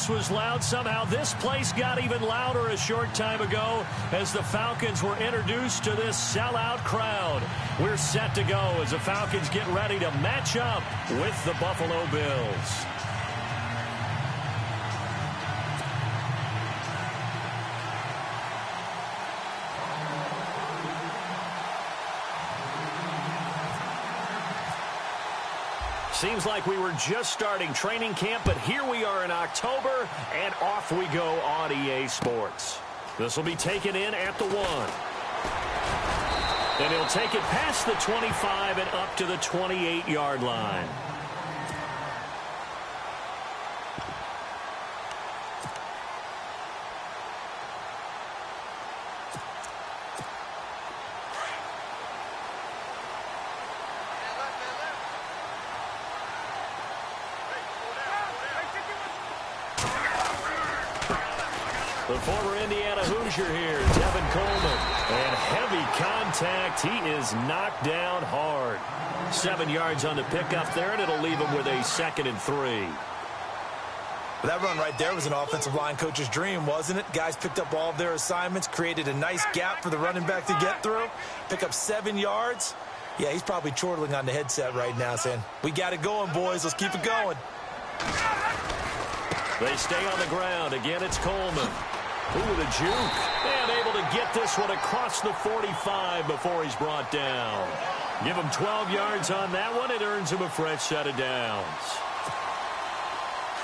place was loud. Somehow this place got even louder a short time ago as the Falcons were introduced to this sellout crowd. We're set to go as the Falcons get ready to match up with the Buffalo Bills. Seems like we were just starting training camp, but here we are in October, and off we go on EA Sports. This will be taken in at the 1. And he'll take it past the 25 and up to the 28-yard line. The former Indiana Hoosier here, Tevin Coleman. And heavy contact. He is knocked down hard. 7 yards on the pickup there, and it'll leave him with a 2nd and 3. That run right there was an offensive line coach's dream, wasn't it? Guys picked up all of their assignments, created a nice gap for the running back to get through, pick up 7 yards. Yeah, he's probably chortling on the headset right now saying, we got it going, boys. Let's keep it going. They stay on the ground. Again, it's Coleman. Ooh, the juke. And able to get this one across the 45 before he's brought down. Give him 12 yards on that one. It earns him a fresh set of downs.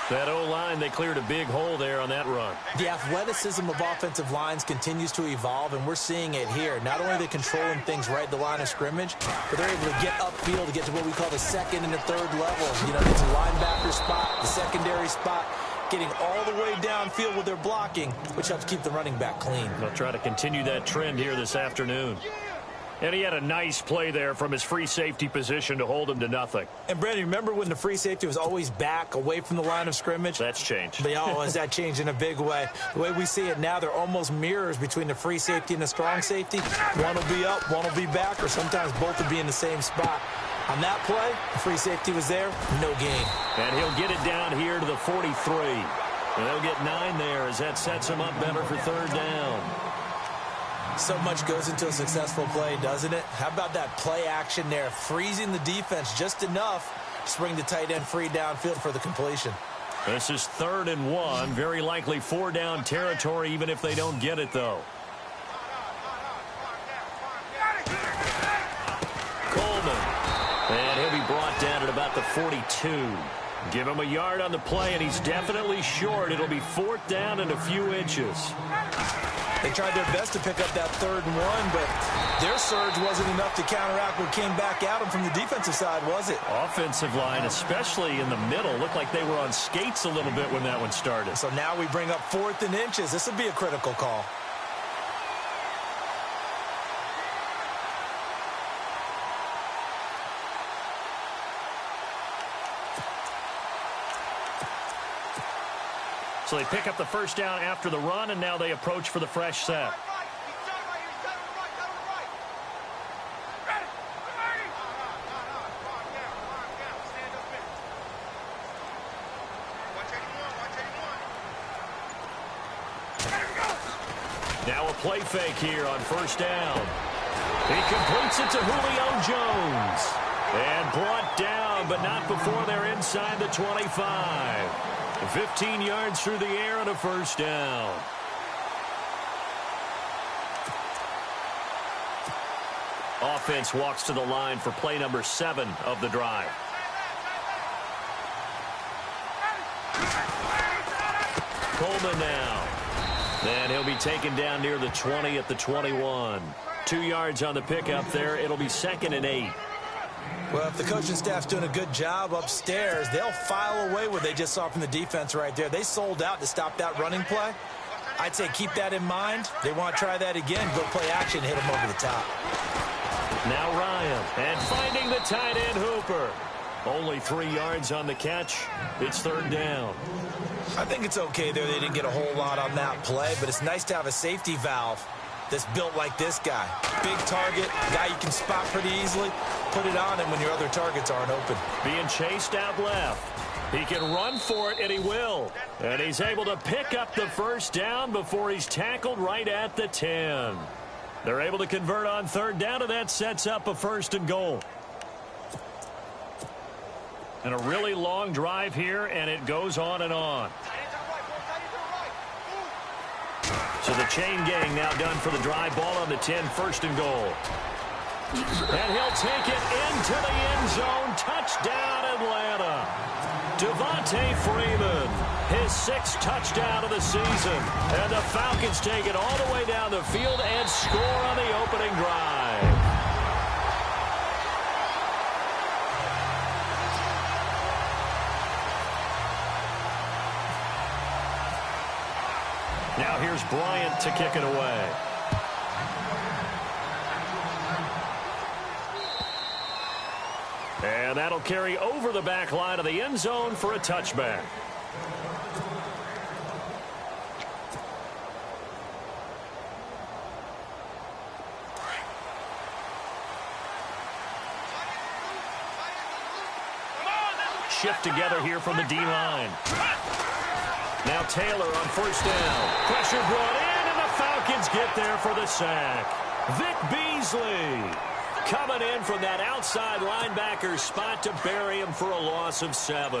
That O-line, they cleared a big hole there on that run. The athleticism of offensive lines continues to evolve, and we're seeing it here. Not only are they controlling things right at the line of scrimmage, but they're able to get upfield to get to what we call the 2nd and the 3rd level. You know, it's a linebacker spot, the secondary spot, getting all the way downfield with their blocking, which helps keep the running back clean. They'll try to continue that trend here this afternoon. And he had a nice play there from his free safety position to hold him to nothing. And, Brandon, remember when the free safety was always back, away from the line of scrimmage? That's changed. Has that changed in a big way? The way we see it now, they're almost mirrors between the free safety and the strong safety. One will be up, one will be back, or sometimes both will be in the same spot. On that play, the free safety was there, no gain. And he'll get it down here to the 43. And they'll get 9 there as that sets him up better for 3rd down. So much goes into a successful play, doesn't it? How about that play action there, freezing the defense just enough to bring the tight end free downfield for the completion. This is 3rd and 1, very likely 4-down territory even if they don't get it, though. Coleman. And he'll be brought down at about the 42. Give him a yard on the play, and he's definitely short. It'll be 4th down and a few inches. They tried their best to pick up that 3rd and 1, but their surge wasn't enough to counteract what came back at them from the defensive side, was it? Offensive line, especially in the middle, looked like they were on skates a little bit when that one started. So now we bring up 4th and inches. This would be a critical call. So they pick up the 1st down after the run, and now they approach for the fresh set. Now a play fake here on 1st down. He completes it to Julio Jones. And brought down, but not before they're inside the 25. 15 yards through the air and a 1st down. Offense walks to the line for play number 7 of the drive. Coleman now. And he'll be taken down near the 20 at the 21. 2 yards on the pickup there. It'll be 2nd and 8. Well, if the coaching staff's doing a good job upstairs, they'll file away what they just saw from the defense right there. They sold out to stop that running play. I'd say keep that in mind. They want to try that again. Go play action, hit them over the top. Now Ryan, and finding the tight end Hooper. Only 3 yards on the catch. It's 3rd down. I think it's okay there. They didn't get a whole lot on that play, but it's nice to have a safety valve that's built like this guy. Big target, guy you can spot pretty easily. Put it on him when your other targets aren't open. Being chased out left. He can run for it, and he will. And he's able to pick up the first down before he's tackled right at the 10. They're able to convert on third down, and that sets up a 1st and goal. And a really long drive here, and it goes on and on. So the chain gang now done for the drive. Ball on the 10, 1st and goal. And he'll take it into the end zone. Touchdown, Atlanta. Devontae Freeman, his 6th touchdown of the season. And the Falcons take it all the way down the field and score on the opening drive. Now here's Bryant to kick it away. And that'll carry over the back line of the end zone for a touchback. Shift together here from the D-line. Now Taylor on 1st down. Pressure brought in, and the Falcons get there for the sack. Vic Beasley coming in from that outside linebacker spot to bury him for a loss of 7.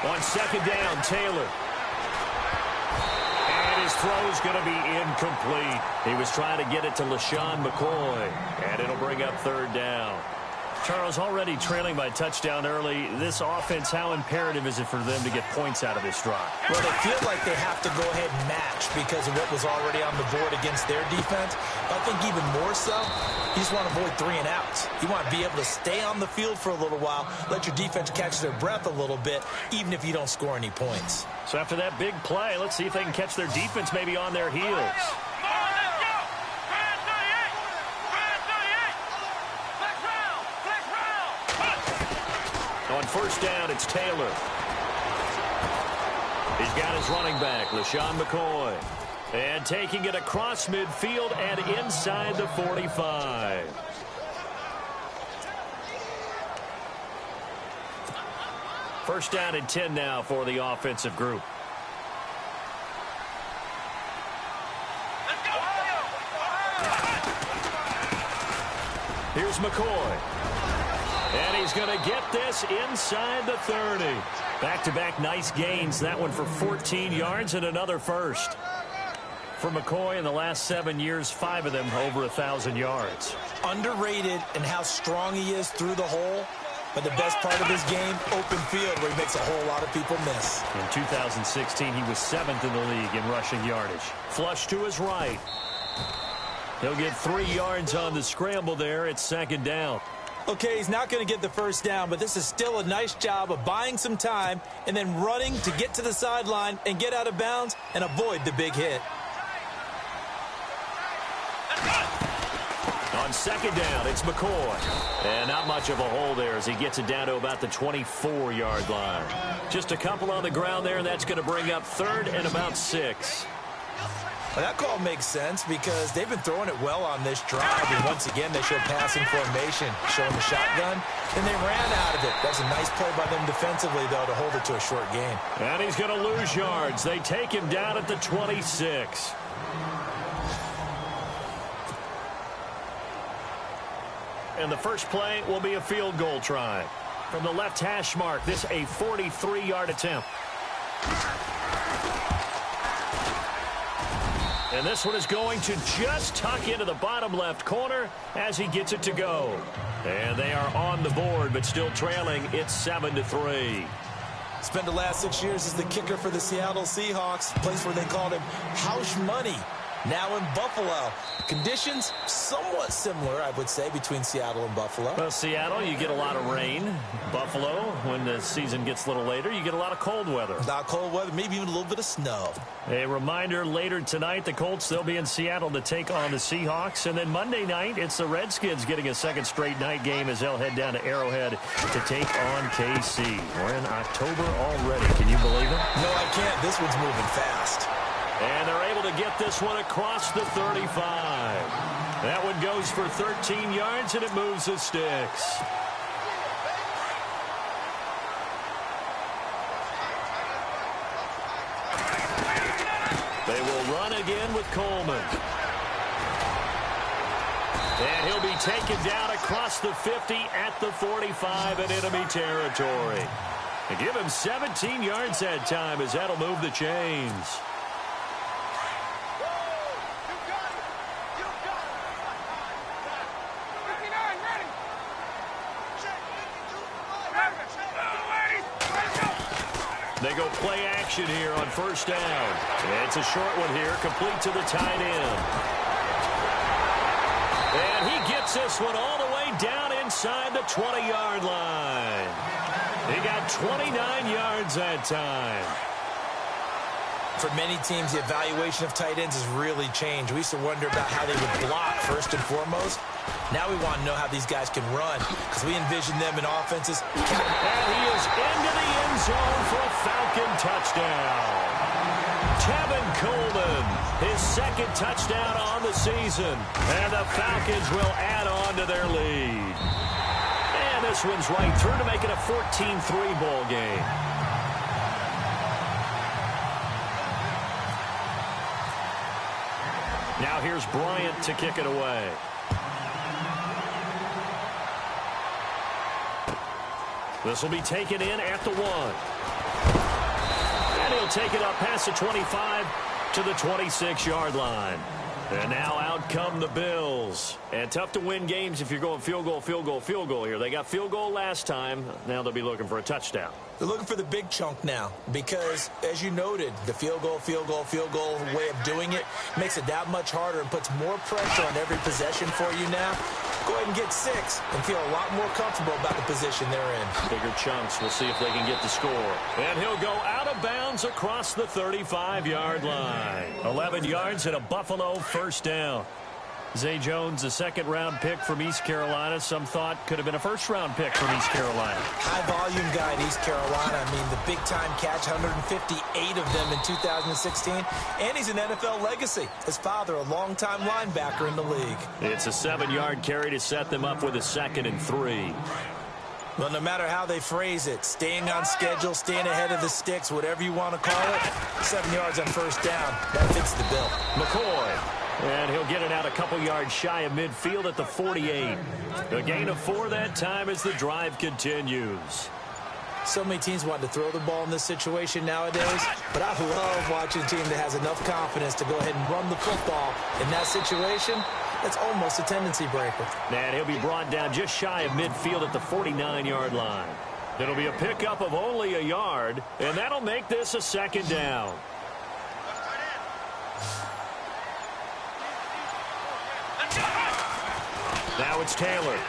On 2nd down, Taylor. And his throw's going to be incomplete. He was trying to get it to LaShawn McCoy, and it'll bring up 3rd down. Charles, already trailing by touchdown early. This offense, how imperative is it for them to get points out of this drive? Well, they feel like they have to go ahead and match because of what was already on the board against their defense. But I think even more so, you just want to avoid 3 and outs. You want to be able to stay on the field for a little while, let your defense catch their breath a little bit, even if you don't score any points. So after that big play, let's see if they can catch their defense maybe on their heels. On 1st down, it's Taylor. He's got his running back, LaShawn McCoy. And taking it across midfield and inside the 45. First down and 10 now for the offensive group. Here's McCoy. And he's going to get this inside the 30. Back-to-back nice gains. That one for 14 yards and another 1st. For McCoy in the last 7 years, 5 of them over 1,000 yards. Underrated in how strong he is through the hole. But the best part of his game, open field, where he makes a whole lot of people miss. In 2016, he was 7th in the league in rushing yardage. Flush to his right. He'll get 3 yards on the scramble there. It's 2nd down. Okay, he's not going to get the first down, but this is still a nice job of buying some time and then running to get to the sideline and get out of bounds and avoid the big hit. On 2nd down, it's McCoy. And not much of a hole there as he gets it down to about the 24-yard line. Just a couple on the ground there, and that's going to bring up 3rd and about 6. Well, that call makes sense because they've been throwing it well on this drive. And once again, they show passing formation, showing the shotgun, and they ran out of it. That's a nice play by them defensively, though, to hold it to a short gain. And he's going to lose yards. They take him down at the 26. And the first play will be a field goal try. From the left hash mark, this a 43-yard attempt. And this one is going to just tuck into the bottom left corner as he gets it to go. And they are on the board, but still trailing. It's 7-3. Spent the last 6 years as the kicker for the Seattle Seahawks, a place where they called him House Money. Now in Buffalo. Conditions somewhat similar, I would say, between Seattle and Buffalo. Well, Seattle, you get a lot of rain. Buffalo, when the season gets a little later, you get a lot of cold weather. A lot of cold weather, maybe even a little bit of snow. A reminder, later tonight, the Colts, they'll be in Seattle to take on the Seahawks. And then Monday night, it's the Redskins getting a second straight night game as they'll head down to Arrowhead to take on KC. We're in October already. Can you believe it? No, I can't. This one's moving fast. And they're able to get this one across the 35. That one goes for 13 yards, and it moves the sticks. They will run again with Coleman. And he'll be taken down across the 50 at the 45 in enemy territory. And give him 17 yards that time, as that'll move the chains. They go play action here on first down. And it's a short one here, complete to the tight end. And he gets this one all the way down inside the 20-yard line. He got 29 yards that time. For many teams, the evaluation of tight ends has really changed. We used to wonder about how they would block first and foremost. Now we want to know how these guys can run, because we envision them in offenses. And he is into the end zone for a Falcon touchdown. Tevin Coleman, his second touchdown on the season. And the Falcons will add on to their lead. And this one's right through to make it a 14-3 ball game. Now here's Bryant to kick it away. This will be taken in at the 1. And he'll take it up past the 25 to the 26-yard line. And now out come the Bills. And tough to win games if you're going field goal, field goal, field goal here. They got field goal last time. Now they'll be looking for a touchdown. They're looking for the big chunk now because, as you noted, the field goal way of doing it makes it that much harder and puts more pressure on every possession for you now. Go ahead and get 6 and feel a lot more comfortable about the position they're in. Bigger chunks. We'll see if they can get the score. And he'll go out of bounds across the 35-yard line. 11 yards and a Buffalo first down. Zay Jones, a second-round pick from East Carolina. Some thought could have been a first-round pick from East Carolina. High-volume guy at East Carolina. I mean, the big-time catch, 158 of them in 2016. And he's an NFL legacy. His father, a long-time linebacker in the league. It's a 7-yard carry to set them up with a 2nd and 3. Well, no matter how they phrase it, staying on schedule, staying ahead of the sticks, whatever you want to call it, 7 yards on first down, that fits the bill. McCoy. And he'll get it out a couple yards shy of midfield at the 48. A gain of 4 that time as the drive continues. So many teams want to throw the ball in this situation nowadays, but I love watching a team that has enough confidence to go ahead and run the football. In that situation, it's almost a tendency breaker. And he'll be brought down just shy of midfield at the 49-yard line. It'll be a pickup of only a yard, and that'll make this a 2nd down. Now it's Taylor.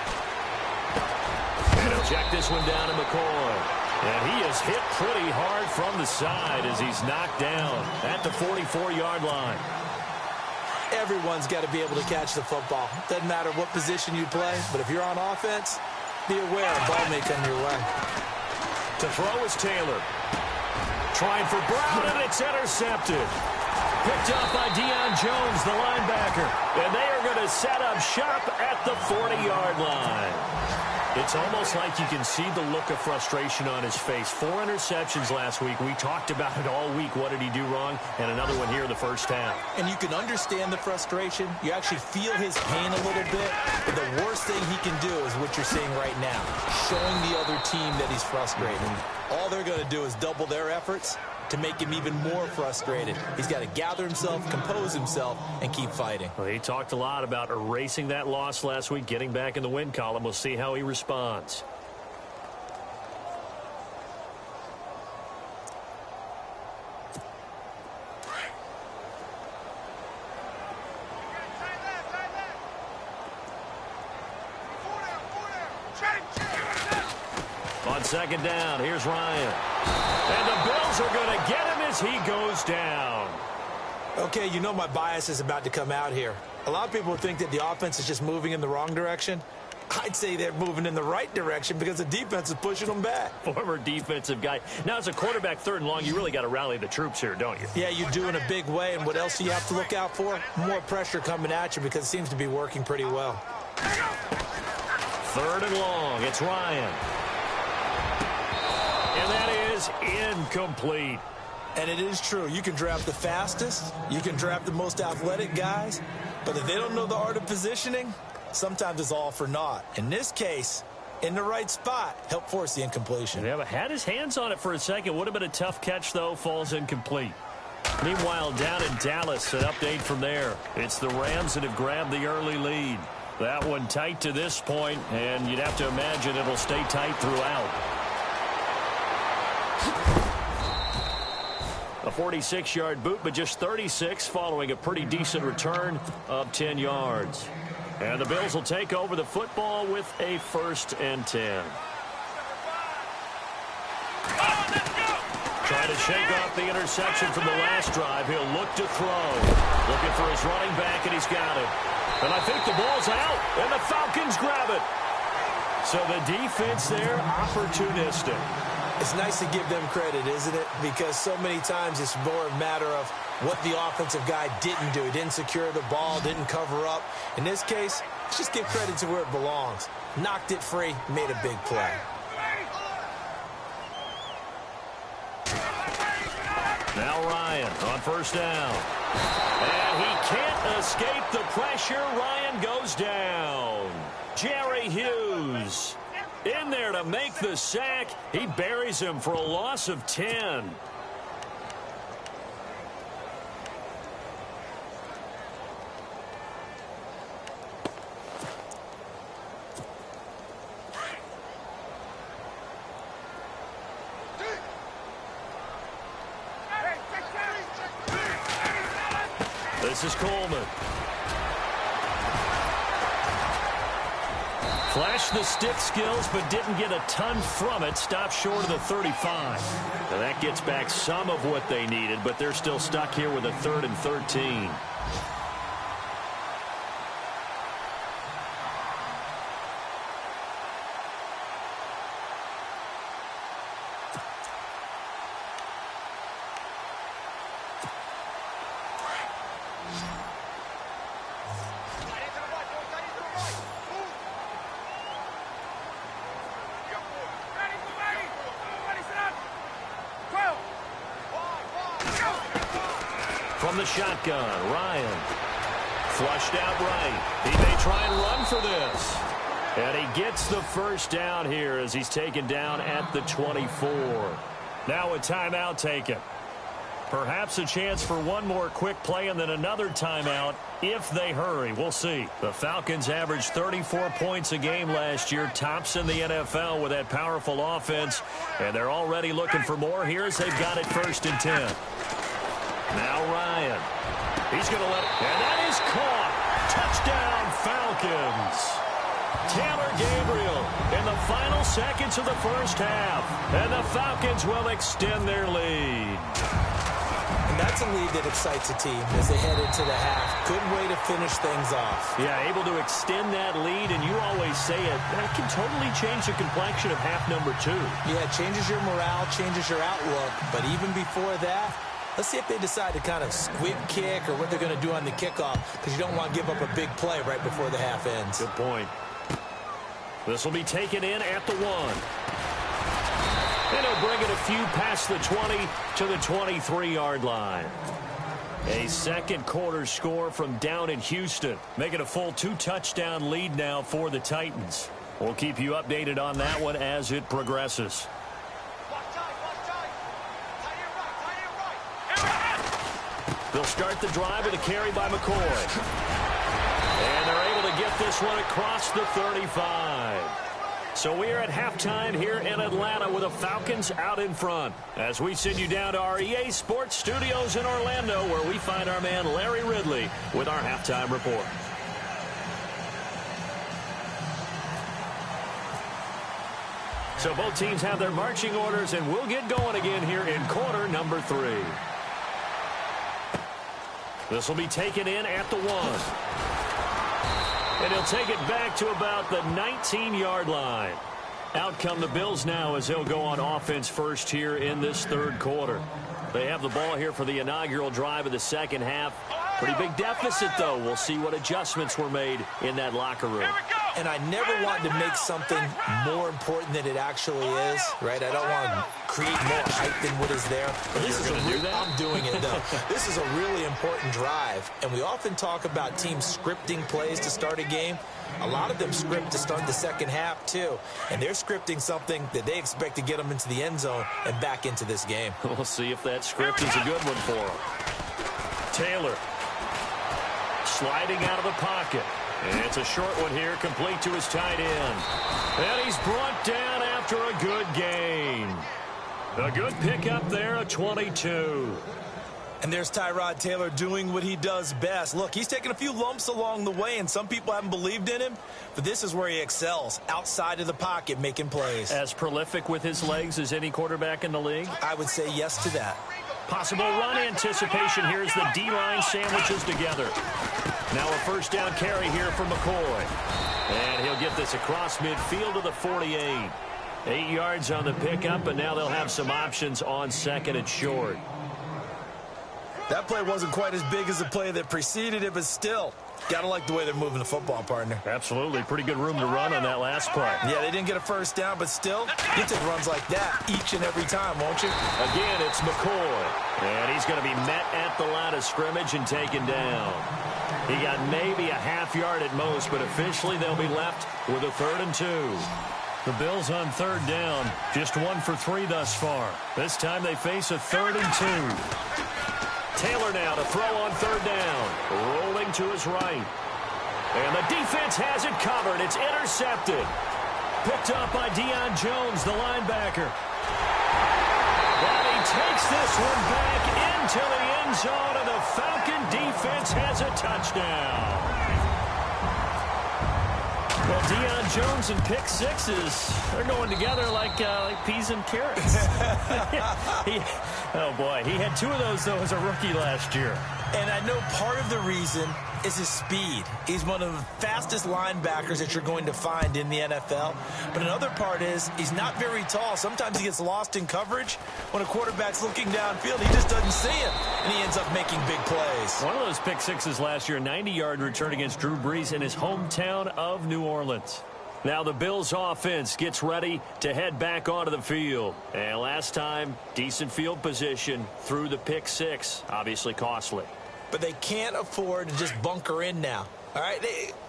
And he'll check this one down to McCoy. And he is hit pretty hard from the side as he's knocked down at the 44-yard line. Everyone's got to be able to catch the football. Doesn't matter what position you play, but if you're on offense, be aware a ball may come your way. To throw is Taylor. Trying for Brown, and it's intercepted. Picked up by Deion Jones, the linebacker. And they are going to set up shop at the 40-yard line. It's almost like you can see the look of frustration on his face. 4 interceptions last week. We talked about it all week. What did he do wrong? And another one here in the first half. And you can understand the frustration. You actually feel his pain a little bit. But the worst thing he can do is what you're seeing right now, showing the other team that he's frustrated. All they're going to do is double their efforts to make him even more frustrated. He's got to gather himself, compose himself, and keep fighting. Well, he talked a lot about erasing that loss last week, getting back in the win column. We'll see how he responds. On 2nd down, here's Ryan. And the Bills are going to get him as he goes down. Okay, you know my bias is about to come out here. A lot of people think that the offense is just moving in the wrong direction. I'd say they're moving in the right direction because the defense is pushing them back. Former defensive guy. Now, as a quarterback, 3rd and long, you really got to rally the troops here, don't you? Yeah, you do in a big way. And what else do you have to look out for? More pressure coming at you because it seems to be working pretty well. 3rd and long. It's Ryan. And that is incomplete. And it is true. You can draft the fastest. You can draft the most athletic guys. But if they don't know the art of positioning, sometimes it's all for naught. In this case, in the right spot, help force the incompletion. Yeah, but had his hands on it for a second. Would have been a tough catch, though. Falls incomplete. Meanwhile, down in Dallas, an update from there. It's the Rams that have grabbed the early lead. That one tight to this point, and you'd have to imagine it'll stay tight throughout. A 46-yard boot, but just 36 following a pretty decent return of 10 yards. And the Bills will take over the football with a 1st and 10. Trying to shake off the interception from the last drive. He'll look to throw. Looking for his running back, and he's got it. And I think the ball's out, and the Falcons grab it. So the defense there, opportunistic. It's nice to give them credit, isn't it? Because so many times it's more a matter of what the offensive guy didn't do. He didn't secure the ball, didn't cover up. In this case, let's just give credit to where it belongs. Knocked it free, made a big play. Now Ryan on 1st down. And he can't escape the pressure. Ryan goes down. Jerry Hughes in there to make the sack. He buries him for a loss of 10. This is Coleman. Flashed the stick skills, but didn't get a ton from it. Stopped short of the 35. Now that gets back some of what they needed, but they're still stuck here with a 3rd and 13. From the shotgun, Ryan. Flushed out right. He may try and run for this. And he gets the 1st down here as he's taken down at the 24. Now a timeout taken. Perhaps a chance for one more quick play and then another timeout if they hurry. We'll see. The Falcons averaged 34 points a game last year, tops in the NFL with that powerful offense. And they're already looking for more here as they've got it 1st and 10. Now Ryan. He's going to let it. And that is caught. Touchdown, Falcons. Taylor Gabriel in the final seconds of the 1st half. And the Falcons will extend their lead. And that's a lead that excites a team as they head into the half. Good way to finish things off. Yeah, able to extend that lead, and you always say it, that can totally change the complexion of half number 2. Yeah, it changes your morale, changes your outlook. But even before that, let's see if they decide to kind of squib kick or what they're going to do on the kickoff, because you don't want to give up a big play right before the half ends. Good point. This will be taken in at the 1. And he'll bring it a few past the 20 to the 23-yard line. A second quarter score from down in Houston, making a full 2-touchdown lead now for the Titans. We'll keep you updated on that one as it progresses. They'll start the drive with a carry by McCoy. And they're able to get this one across the 35. So we're at halftime here in Atlanta with the Falcons out in front. As we send you down to our EA Sports Studios in Orlando, where we find our man Larry Ridley with our halftime report. So both teams have their marching orders, and we'll get going again here in quarter number 3. This will be taken in at the 1. And he'll take it back to about the 19-yard line. Out come the Bills now as they'll go on offense first here in this third quarter. They have the ball here for the inaugural drive of the second half. Pretty big deficit, though. We'll see what adjustments were made in that locker room. And I never want to make something more important than it actually is, right? I don't want to create more hype than what is there. But this is I'm doing it, though. This is a really important drive. And we often talk about teams scripting plays to start a game. A lot of them script to start the second half, too. And they're scripting something that they expect to get them into the end zone and back into this game. We'll see if that script is a good one for them. Taylor sliding out of the pocket. And it's a short one here, complete to his tight end. And he's brought down after a good gain. A good pickup there, a 22. And there's Tyrod Taylor doing what he does best. Look, he's taken a few lumps along the way, and some people haven't believed in him. But this is where he excels, outside of the pocket, making plays. As prolific with his legs as any quarterback in the league? I would say yes to that. Possible run anticipation here as the D-line sandwiches together. Now a first down carry here for McCoy. And he'll get this across midfield to the 48. 8 yards on the pickup, and now they'll have some options on second and short. That play wasn't quite as big as the play that preceded it, but still, gotta like the way they're moving the football, partner. Absolutely. Pretty good room to run on that last play. Yeah, they didn't get a first down, but still, you take runs like that each and every time, won't you? Again, it's McCoy. And he's going to be met at the line of scrimmage and taken down. He got maybe a half yard at most, but officially they'll be left with a 3rd and 2. The Bills on 3rd down, just 1 for 3 thus far. This time they face a 3rd and 2. Taylor now to throw on 3rd down. Rolling to his right. And the defense has it covered. It's intercepted. Picked up by Deion Jones, the linebacker. And he takes this one back into the end zone, and the Falcon defense has a touchdown. Well, Deion Jones and pick sixes, they're going together like peas and carrots. Oh, boy, he had 2 of those, though, as a rookie last year. And I know part of the reason is his speed. He's one of the fastest linebackers that you're going to find in the NFL. But another part is he's not very tall. Sometimes he gets lost in coverage. When a quarterback's looking downfield, he just doesn't see him, and he ends up making big plays. One of those pick sixes last year, 90-yard return against Drew Brees in his hometown of New Orleans. Now the Bills offense gets ready to head back onto the field. And last time, decent field position through the pick six. Obviously costly. But they can't afford to just bunker in now. All right,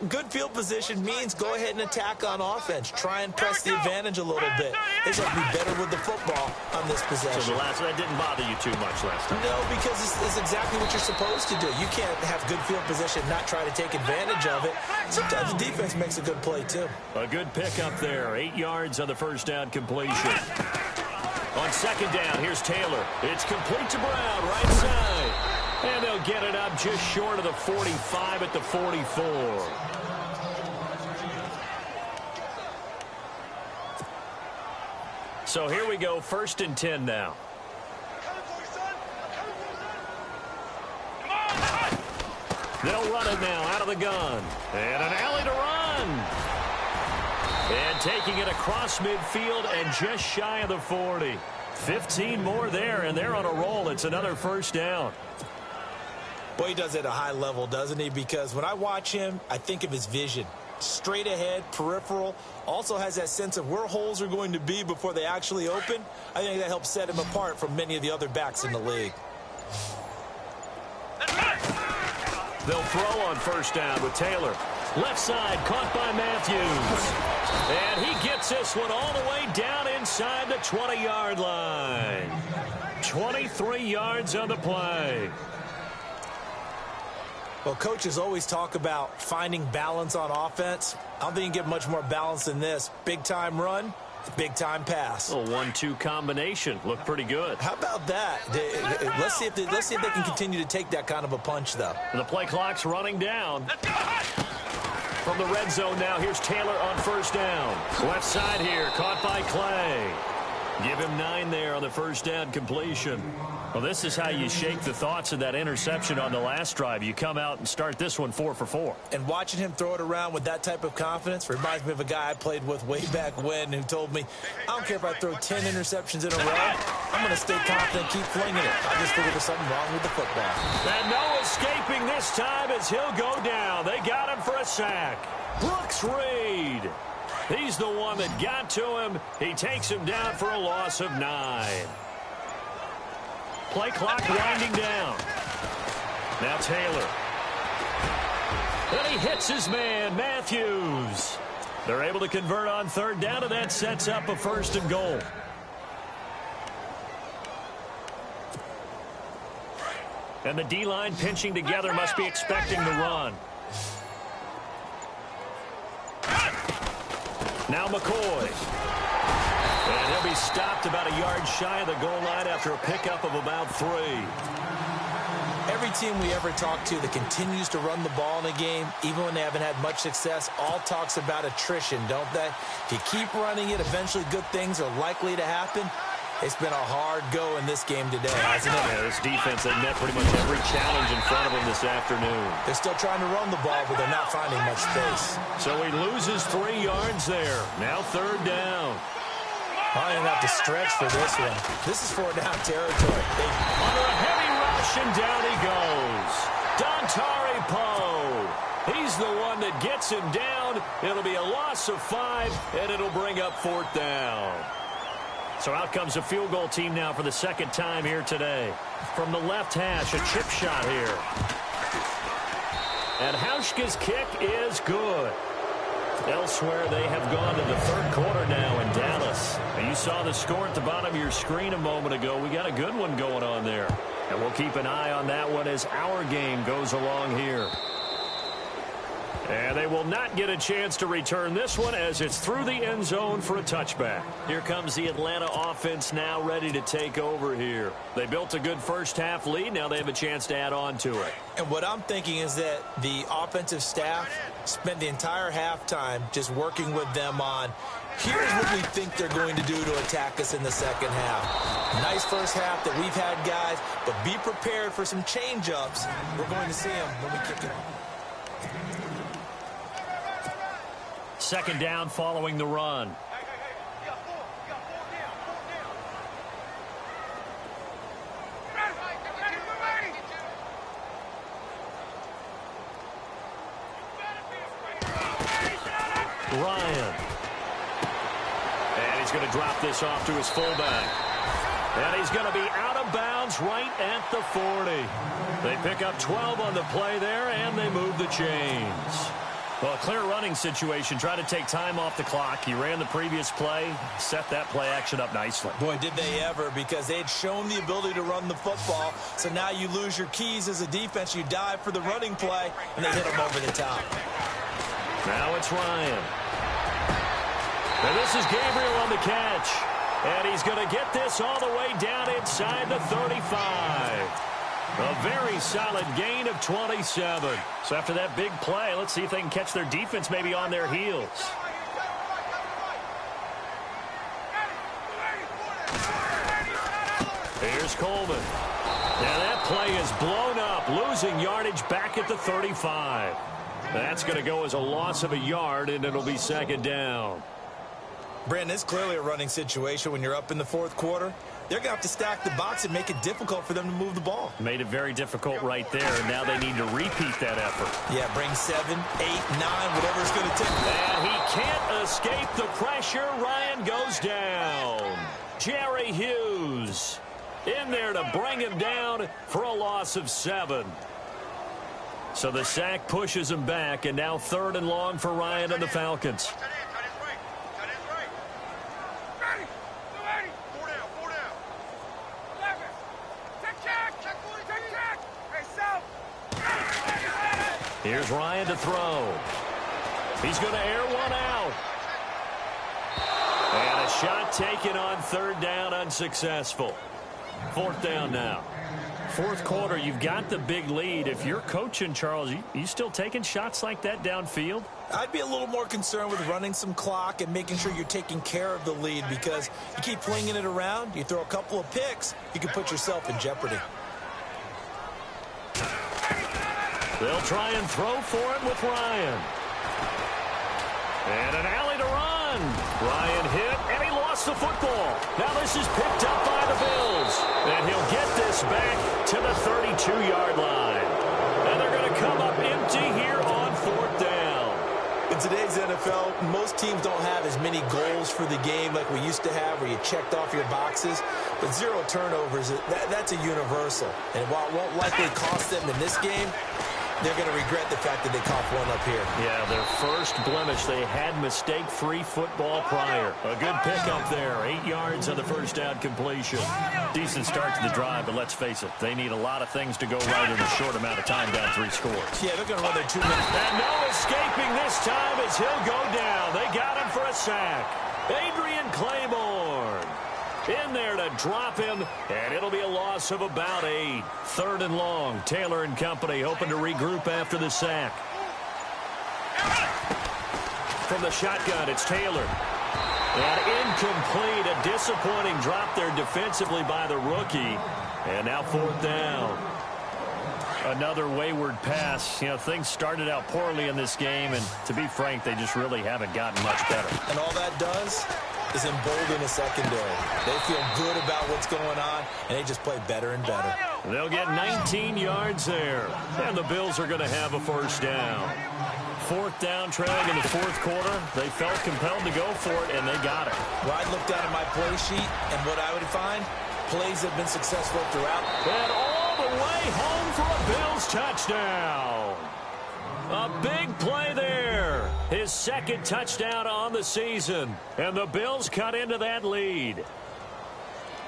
good field position means go ahead and attack on offense. Try and press the advantage a little bit. They should be better with the football on this possession. So that didn't bother you too much last time? No, because it's exactly what you're supposed to do. You can't have good field position, not try to take advantage of it. Sometimes the defense makes a good play, too. A good pickup there. 8 yards on the first down completion. On second down, here's Taylor. It's complete to Brown, right side. And they'll get it up just short of the 45 at the 44. So here we go, 1st and 10 now. They'll run it now out of the gun. And an alley to run. And taking it across midfield and just shy of the 40. 15 more there, and they're on a roll. It's another first down. Boy, he does it at a high level, doesn't he? Because when I watch him, I think of his vision. Straight ahead, peripheral. Also has that sense of where holes are going to be before they actually open. I think that helps set him apart from many of the other backs in the league. They'll throw on first down with Taylor. Left side, caught by Matthews. And he gets this one all the way down inside the 20-yard line. 23 yards on the play. Well, coaches always talk about finding balance on offense. I don't think you get much more balance than this. Big-time run, big-time pass. A 1-2 combination. Looked pretty good. How about that? Let's see if they can continue to take that kind of a punch, though. The play clock's running down. From the red zone now, here's Taylor on first down. Left side here, caught by Clay. Give him 9 there on the first down completion. Well, this is how you shake the thoughts of that interception on the last drive. You come out and start this one 4 for 4. And watching him throw it around with that type of confidence reminds me of a guy I played with way back when who told me, I don't care if I throw 10 interceptions in a row, I'm going to stay confident, keep flinging it. I just figured there's something wrong with the football. And no escaping this time as he'll go down. They got him for a sack. Brooks Reed. He's the one that got to him. He takes him down for a loss of 9. Play clock winding down. Now Taylor. And he hits his man, Matthews. They're able to convert on third down, and that sets up a 1st and goal. And the D-line pinching together must be expecting the run. Now McCoy. And he'll be stopped about a yard shy of the goal line after a pickup of about 3. Every team we ever talk to that continues to run the ball in a game, even when they haven't had much success, all talks about attrition, don't they? If you keep running it, eventually good things are likely to happen. It's been a hard go in this game today, hasn't it? Yeah, this defense, they met pretty much every challenge in front of them this afternoon. They're still trying to run the ball, but they're not finding much space. So he loses 3 yards there. Now 3rd down. I didn't have to stretch for this one. This is 4th down territory. Under a heavy rush, and down he goes. Dontari Poe. He's the one that gets him down. It'll be a loss of 5, and it'll bring up 4th down. So out comes a field goal team now for the 2nd time here today. From the left hash, a chip shot here. And Hauschka's kick is good. Elsewhere, they have gone to the 3rd quarter now in Dallas. And you saw the score at the bottom of your screen a moment ago. We got a good one going on there. And we'll keep an eye on that one as our game goes along here. And they will not get a chance to return this one as it's through the end zone for a touchback. Here comes the Atlanta offense now ready to take over here. They built a good first half lead. Now they have a chance to add on to it. And what I'm thinking is that the offensive staff spent the entire halftime just working with them on, here's what we think they're going to do to attack us in the second half. Nice first half that we've had, guys, but be prepared for some change-ups. We're going to see them when we kick it off. 2nd down following the run. Ryan. And he's going to drop this off to his fullback. And he's going to be out of bounds right at the 40. They pick up 12 on the play there, and they move the chains. Well, a clear running situation. Try to take time off the clock. He ran the previous play, set that play action up nicely. Boy, did they ever, because they had shown the ability to run the football. So now you lose your keys as a defense. You dive for the running play, and they hit him over the top. Now it's Ryan. And this is Gabriel on the catch. And he's going to get this all the way down inside the 35. A very solid gain of 27. So after that big play, let's see if they can catch their defense maybe on their heels. Here's Coleman. Now that play is blown up, losing yardage back at the 35. That's going to go as a loss of a yard, and it'll be 2nd down. Brandon, it's clearly a running situation when you're up in the 4th quarter. They're going to have to stack the box and make it difficult for them to move the ball. Made it very difficult right there, and now they need to repeat that effort. Yeah, bring 7, 8, 9, whatever it's going to take. And he can't escape the pressure. Ryan goes down. Jerry Hughes in there to bring him down for a loss of 7. So the sack pushes him back, and now 3rd and long for Ryan and the Falcons. Here's Ryan to throw. He's going to air one out. And a shot taken on 3rd down, unsuccessful. 4th down now. fourth quarter, you've got the big lead. If you're coaching, Charles, you still taking shots like that downfield? I'd be a little more concerned with running some clock and making sure you're taking care of the lead, because you keep flinging it around, you throw a couple of picks, you can put yourself in jeopardy. They'll try and throw for it with Ryan. And an alley to run. Ryan hit, and he lost the football. Now this is picked up by the Bills. And he'll get this back to the 32-yard line. And they're going to come up empty here on fourth down. In today's NFL, most teams don't have as many goals for the game like we used to have, where you checked off your boxes. But 0 turnovers, that's a universal. And while it won't likely cost them in this game, they're going to regret the fact that they coughed one up here. Yeah, their first blemish. They had mistake-free football prior. A good pickup there. 8 yards on the first down completion. Decent start to the drive, but let's face it, they need a lot of things to go right in a short amount of time, down 3 scores. Yeah, they're going to run their 2 minutes. And no escaping this time as he'll go down. They got him for a sack. Adrian Claiborne in there to drop him, and it'll be a loss of about 8. 3rd and long. Taylor and company hoping to regroup after the sack. From the shotgun, it's Taylor. And incomplete. A disappointing drop there defensively by the rookie. And now 4th down. Another wayward pass. You know, things started out poorly in this game, and to be frank, they just really haven't gotten much better. And all that does is embolden a secondary. They feel good about what's going on, and they just play better and better. They'll get 19 yards there, and the Bills are going to have a first down. 4th down, trailing in the 4th quarter. They felt compelled to go for it, and they got it. Well, I looked down at my play sheet, and what I would find, plays have been successful throughout. And all the way home for a Bills touchdown. A big play there. His 2nd touchdown on the season. And the Bills cut into that lead.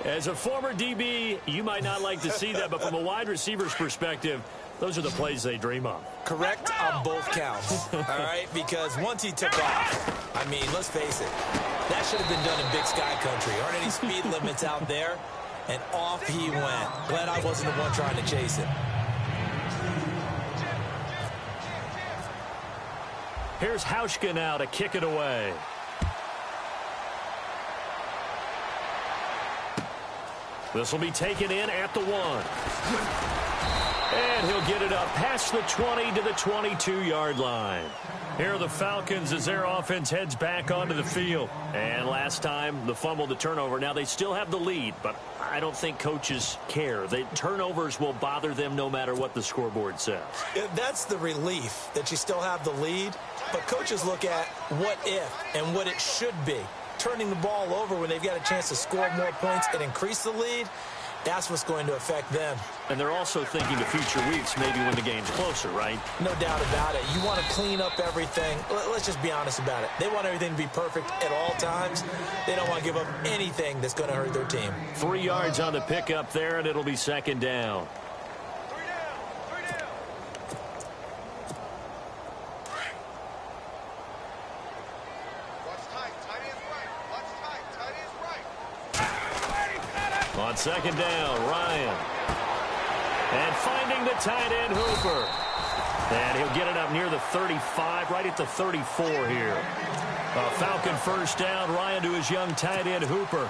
As a former DB, you might not like to see that, but from a wide receiver's perspective, those are the plays they dream of. Correct on both counts, all right? Because once he took off, I mean, let's face it, that should have been done in Big Sky Country. Aren't any speed limits out there? And off he went. Glad I wasn't the one trying to chase him. Here's Hauschka now to kick it away. This will be taken in at the 1. And he'll get it up past the 20 to the 22-yard line. Here are the Falcons as their offense heads back onto the field. And last time, the fumble, the turnover. Now, they still have the lead, but I don't think coaches care. The turnovers will bother them no matter what the scoreboard says. That's the relief, that you still have the lead. But coaches look at what if and what it should be. Turning the ball over when they've got a chance to score more points and increase the lead, that's what's going to affect them. And they're also thinking of future weeks, maybe when the game's closer, right? No doubt about it. You want to clean up everything. Let's just be honest about it. They want everything to be perfect at all times. They don't want to give up anything that's going to hurt their team. 3 yards on the pickup there, and it'll be 2nd down. On 2nd down, Ryan. And finding the tight end, Hooper. And he'll get it up near the 35, right at the 34 here. A Falcon first down. Ryan to his young tight end, Hooper.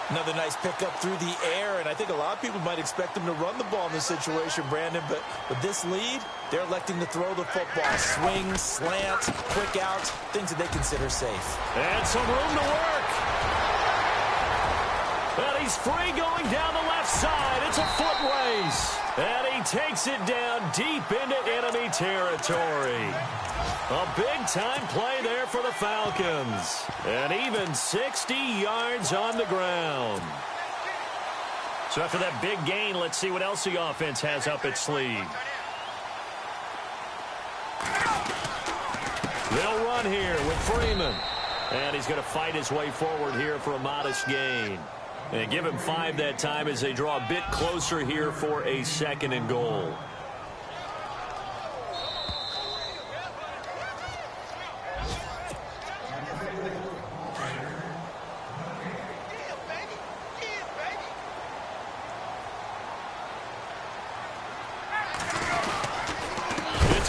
Another nice pickup through the air, and I think a lot of people might expect him to run the ball in this situation, Brandon, but with this lead, they're electing to throw the football. Swings, slants, quick outs, things that they consider safe. And some room to work. And he's free going down the left side. It's a foot race. And he takes it down deep into enemy territory. A big-time play there for the Falcons. And even 60 yards on the ground. So after that big gain, let's see what else the offense has up its sleeve. They'll run here with Freeman. And he's going to fight his way forward here for a modest gain. And give him 5 that time as they draw a bit closer here for a 2nd and goal.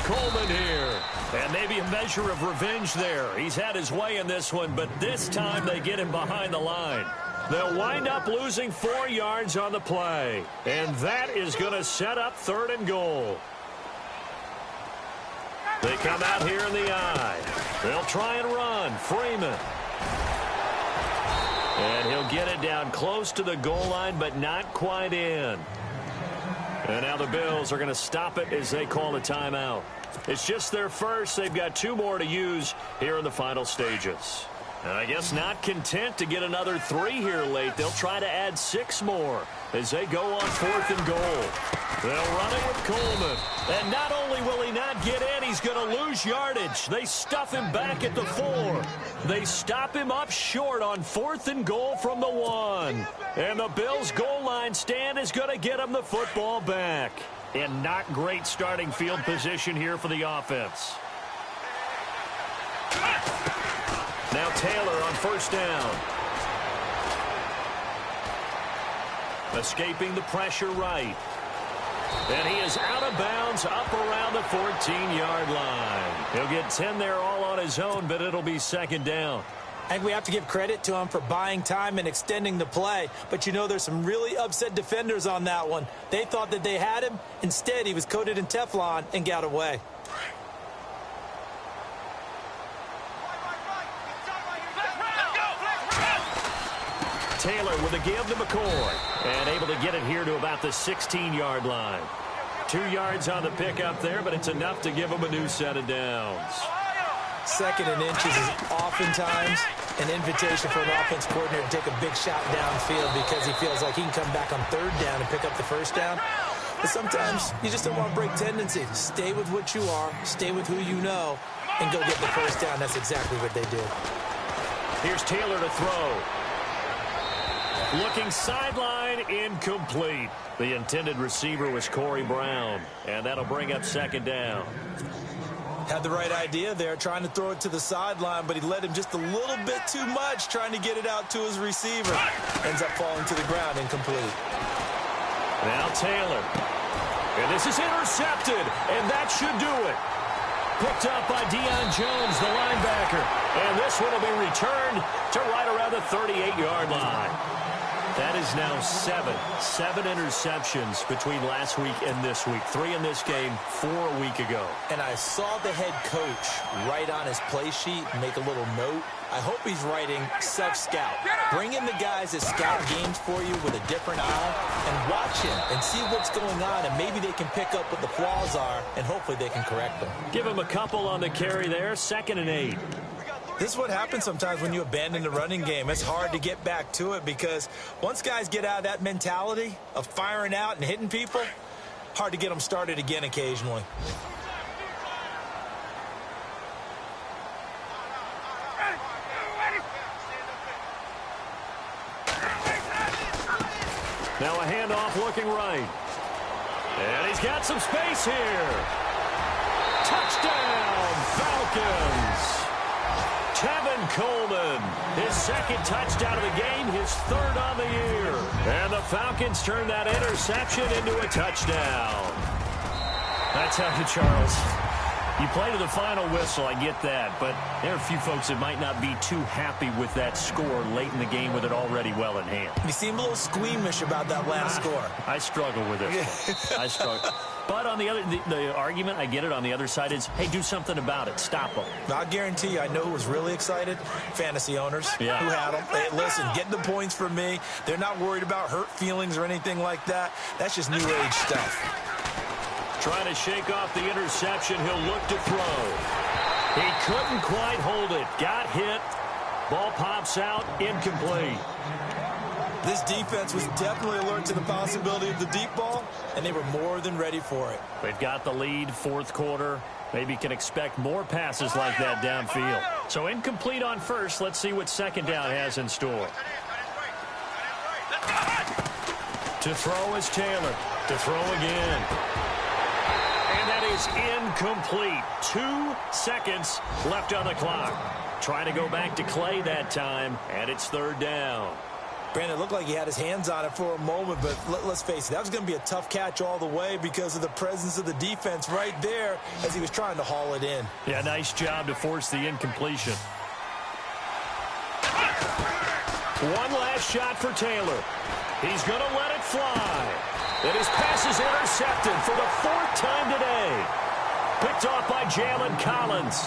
Coleman here. And maybe a measure of revenge there. He's had his way in this one, but this time they get him behind the line. They'll wind up losing 4 yards on the play. And that is going to set up 3rd and goal. They come out here in the I. They'll try and run. Freeman. And he'll get it down close to the goal line, but not quite in. And now the Bills are going to stop it as they call a timeout. It's just their first. They've got 2 more to use here in the final stages. And I guess not content to get another 3 here late. They'll try to add 6 more as they go on 4th and goal. They'll run it with Coleman. And not only will he not get in, he's going to lose yardage. They stuff him back at the 4. They stop him up short on 4th and goal from the 1. And the Bills' goal line stand is going to get him the football back. And not great starting field position here for the offense. Now Taylor on 1st down. Escaping the pressure right. And he is out of bounds up around the 14-yard line. He'll get 10 there all on his own, but it'll be 2nd down. I think we have to give credit to him for buying time and extending the play. But, you know, there's some really upset defenders on that one. They thought that they had him. Instead, he was coated in Teflon and got away. Taylor with a give to McCoy. And able to get it here to about the 16-yard line. 2 yards on the pickup there, but it's enough to give him a new set of downs. 2nd and inches is oftentimes an invitation for an offense coordinator to take a big shot downfield because he feels like he can come back on 3rd down and pick up the 1st down. But sometimes you just don't want to break tendency. Stay with what you are, stay with who you know, and go get the 1st down. That's exactly what they did. Here's Taylor to throw. Looking sideline, incomplete. The intended receiver was Corey Brown, and that'll bring up 2nd down. Had the right idea there, trying to throw it to the sideline, but he led him just a little bit too much, trying to get it out to his receiver. Ends up falling to the ground, incomplete. Now Taylor. And this is intercepted, and that should do it. Picked up by Deion Jones, the linebacker. And this one will be returned to right around the 38-yard line. That is now 7 interceptions between last week and this week. 3 in this game, 4 a week ago. And I saw the head coach write on his play sheet, make a little note. I hope he's writing self-scout. Bring in the guys that scout games for you with a different eye and watch him and see what's going on, and maybe they can pick up what the flaws are, and hopefully they can correct them. Give him a couple on the carry there, 2nd and 8. This is what happens sometimes when you abandon the running game. It's hard to get back to it because once guys get out of that mentality of firing out and hitting people, hard to get them started again occasionally. Now a handoff looking right. And he's got some space here. Touchdown, Falcons. Tevin Coleman, his 2nd touchdown of the game, his 3rd on the year. And the Falcons turn that interception into a touchdown. I tell you, Charles, you play to the final whistle, I get that, but there are a few folks that might not be too happy with that score late in the game with it already well in hand. You seem a little squeamish about that last score. I struggle with it. I struggle. But on the other, the argument, I get it, on the other side is, hey, do something about it. Stop them. I guarantee you, I know who was really excited. Fantasy owners who had them. Hey, listen, get the points for me. They're not worried about hurt feelings or anything like that. That's just new age stuff. Trying to shake off the interception. He'll look to throw. He couldn't quite hold it. Got hit. Ball pops out. Incomplete. This defense was definitely alert to the possibility of the deep ball, and they were more than ready for it. They've got the lead, 4th quarter. Maybe can expect more passes like that downfield. So incomplete on 1st. Let's see what 2nd down has in store. To throw is Taylor. To throw again. And that is incomplete. 2 seconds left on the clock. Trying to go back to Clay that time, and it's 3rd down. Brandon, it looked like he had his hands on it for a moment, but let's face it, that was going to be a tough catch all the way because of the presence of the defense right there as he was trying to haul it in. Yeah, nice job to force the incompletion. One last shot for Taylor. He's going to let it fly. And his pass is intercepted for the 4th time today. Picked off by Jalen Collins.